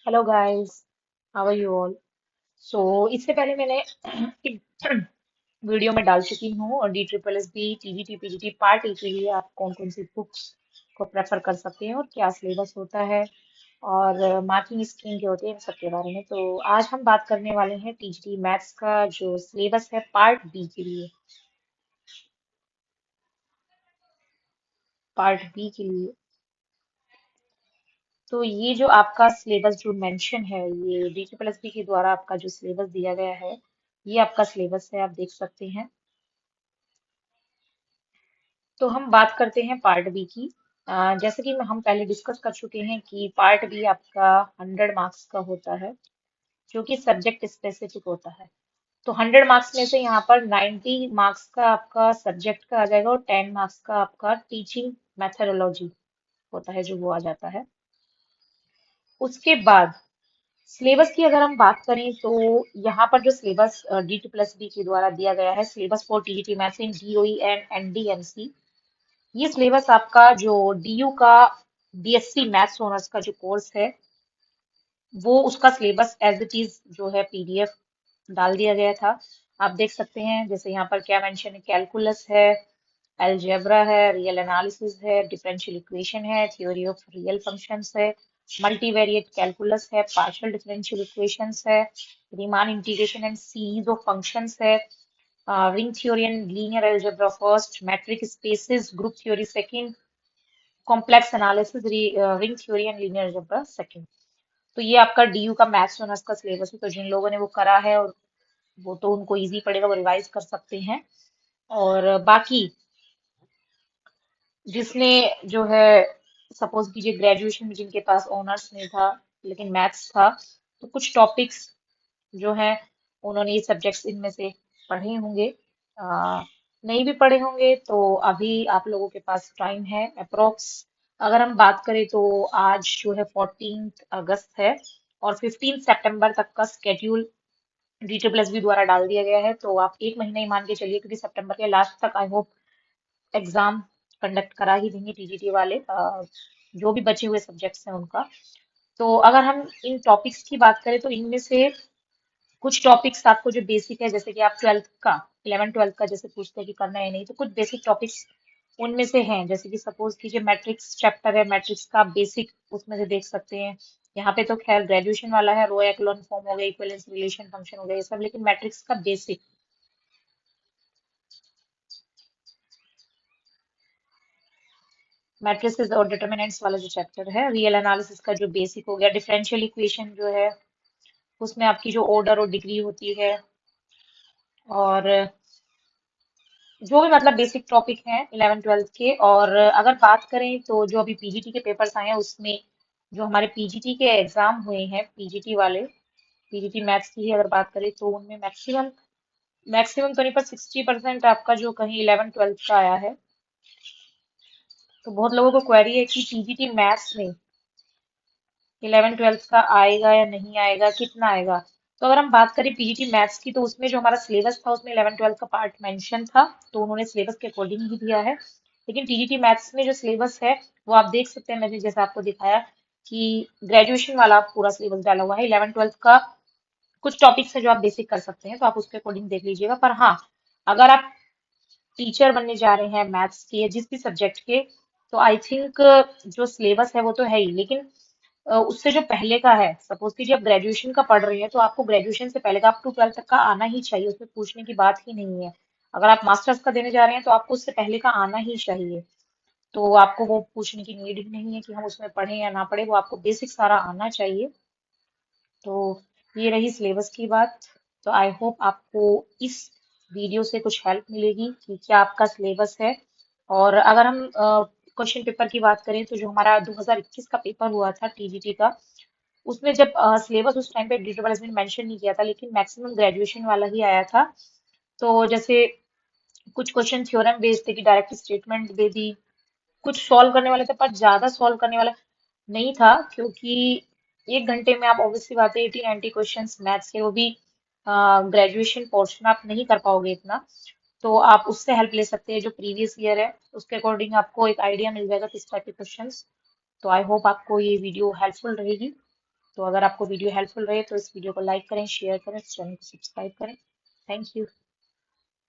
Hello guys, how are you all. So इससे पहले मैंने एक वीडियो में डाल चुकी हूँ और D triple S B TGT PGT part A के लिए आप कौन कौन सी बुक्स को प्रेफर कर सकते हैं और क्या सिलेबस होता है और मार्किंग स्कीम क्या होती है इन सब के बारे में। तो आज हम बात करने वाले हैं टीजीटी मैथ्स का जो सिलेबस है पार्ट बी के लिए। पार्ट बी के लिए तो ये जो आपका सिलेबस जो मेंशन है, ये डी ट्रिपल एस बी के द्वारा आपका जो सिलेबस दिया गया है, ये आपका सिलेबस है, आप देख सकते हैं। तो हम बात करते हैं पार्ट बी की। जैसे कि हम पहले डिस्कस कर चुके हैं कि पार्ट बी आपका 100 मार्क्स का होता है, जो कि सब्जेक्ट स्पेसिफिक होता है। तो 100 मार्क्स में से यहाँ पर 90 मार्क्स का आपका सब्जेक्ट का आ जाएगा और 10 मार्क्स का आपका टीचिंग मैथडोलॉजी होता है, जो वो आ जाता है। उसके बाद सिलेबस की अगर हम बात करें तो यहाँ पर जो syllabus D T plus B के द्वारा दिया गया है, syllabus for TGT maths in DOE and NDMC, ये सिलेबस आपका जो डीयू का बीएससी मैथ्स ऑनर्स का जो कोर्स है, वो उसका सिलेबस एज इट इज जो है पीडीएफ डाल दिया गया था। आप देख सकते हैं जैसे यहाँ पर क्या मेंशन है, कैलकुलस है, अलजेब्रा है, रियल एनालिसिस है, डिफरेंशियल इक्वेशन है, थ्योरी ऑफ रियल फंक्शंस है, मल्टीवेरिएट कैलकुलस है, पार्शियल डिफरेंशियल इक्वेशंस है, Riemann integration and series of functions है, ring theory and linear algebra first, metric spaces group theory second, complex analysis ring theory and linear algebra second. तो ये आपका DU का maths honours का syllabus है। तो जिन लोगों ने वो करा है और वो तो उनको इजी पड़ेगा, वो रिवाइज कर सकते हैं। और बाकी जिसने जो है, सपोज कीजिए ग्रेजुएशन में जिनके पास ऑनर्स नहीं था लेकिन मैथ्स था, तो कुछ टॉपिक्स जो है उन्होंने ये सब्जेक्ट्स इनमें से पढ़े होंगे। नहीं भी पढ़े होंगे तो अभी आप लोगों के पास टाइम है अप्रोक्स। अगर हम बात करें तो आज जो है 14 अगस्त है और 15 सितंबर तक का schedule D triple S B द्वारा डाल दिया गया है। तो आप एक महीना ही मान के चलिए, क्योंकि सितंबर के लास्ट तक आई होप एग्जाम कंडक्ट करा ही देंगे टीजीटी वाले, जो भी बचे हुए सब्जेक्ट्स हैं उनका। तो अगर हम इन टॉपिक्स की बात करें तो इनमें से कुछ टॉपिक्स आपको जो बेसिक है, जैसे कि आप ट्वेल्थ का, 11 ट्वेल्थ का जैसे पूछते हैं कि करना है नहीं, तो कुछ बेसिक टॉपिक्स उनमें से हैं। जैसे कि सपोज कीजिए मैट्रिक्स चैप्टर है, मैट्रिक्स का बेसिक उसमें से देख सकते हैं। यहाँ पे तो खैर ग्रेजुएशन वाला है, रो एक्लोन फॉर्म हो गया, इक्विवेलेंस रिलेशन फंक्शन हो गया, ये सब, लेकिन मैट्रिक्स का बेसिक, मैट्रिसेस और डिटर्मिनेंट्स वाला जो चैप्टर है, रियल एनालिसिस का जो बेसिक हो गया, डिफरेंशियल इक्वेशन जो है उसमें आपकी जो ऑर्डर और डिग्री होती है, और जो भी मतलब बेसिक टॉपिक हैं 11 ट्वेल्थ के। और अगर बात करें तो जो अभी पीजीटी के पेपर्स आए हैं उसमें जो हमारे पीजीटी के एग्जाम हुए हैं, पीजीटी वाले, पीजीटी मैथ्स की ही अगर बात करें तो उनमें मैक्सिमम मैक्सिमम तो नहीं पर 60% आपका जो कहीं 11 ट्वेल्थ का आया है। तो बहुत लोगों को क्वेरी है कि पीजीटी मैथ्स में 11 ट्वेल्थ का आएगा या नहीं आएगा, कितना आएगा। तो अगर हम बात करें पीजीटी मैथ्स की, तो उसमें जो हमारा सिलेबस था उसमें 11 ट्वेल्थ का पार्ट मेंशन था, तो उन्होंने सिलेबस के अकॉर्डिंग ही दिया है। लेकिन टीजीटी मैथ्स में जो सिलेबस है वो आप देख सकते हैं, मैंने जैसे आपको दिखाया कि ग्रेजुएशन वाला पूरा सिलेबस डाला हुआ है। 11 ट्वेल्थ का कुछ टॉपिक्स है जो आप बेसिक कर सकते हैं, तो आप उसके अकॉर्डिंग देख लीजिएगा। पर हाँ, अगर आप टीचर बनने जा रहे हैं मैथ्स के या जिस भी सब्जेक्ट के, तो आई थिंक जो सिलेबस है वो तो है ही, लेकिन उससे जो पहले का है, सपोज कीजिए आप ग्रेजुएशन का पढ़ रहे हैं, तो आपको ग्रेजुएशन से पहले का अप टू 12 तक का आना ही चाहिए, उसमें पूछने की बात ही नहीं है। अगर आप मास्टर्स का देने जा रहे हैं तो आपको उससे पहले का आना ही चाहिए। तो आपको वो पूछने की नीड ही नहीं है कि हम उसमें पढ़ें या ना पढ़े, वो आपको बेसिक सारा आना चाहिए। तो ये रही सिलेबस की बात। तो आई होप आपको इस वीडियो से कुछ हेल्प मिलेगी कि क्या आपका सिलेबस है। और अगर हम क्वेश्चन पेपर की बात करें तो जो हमारा 2021 का पेपर हुआ था टीजीटी का, उसमें जब सिलेबस उस टाइम पे डिटेल मेंशन नहीं किया था, लेकिन मैक्सिमम ग्रेजुएशन वाला ही आया था। तो जैसे कुछ क्वेश्चन थ्योरम बेस्ड थे कि डायरेक्ट स्टेटमेंट दे दी, कुछ सॉल्व करने वाले थे पर ज्यादा सॉल्व करने वाला नहीं था, क्योंकि एक घंटे में आप ऑब्वियसली बात है 80-90 क्वेश्चंस मैथ्स के, वो भी ग्रेजुएशन पोर्शन आप नहीं कर पाओगे इतना। तो आप उससे हेल्प ले सकते हैं, जो प्रीवियस ईयर है उसके अकॉर्डिंग आपको एक आइडिया मिल जाएगा किस टाइप के क्वेश्चंस। तो आई होप आपको ये वीडियो हेल्पफुल रहेगी। तो अगर आपको वीडियो हेल्पफुल रहे तो इस वीडियो को लाइक करें, शेयर करें, इस चैनल को सब्सक्राइब करें। Thank you.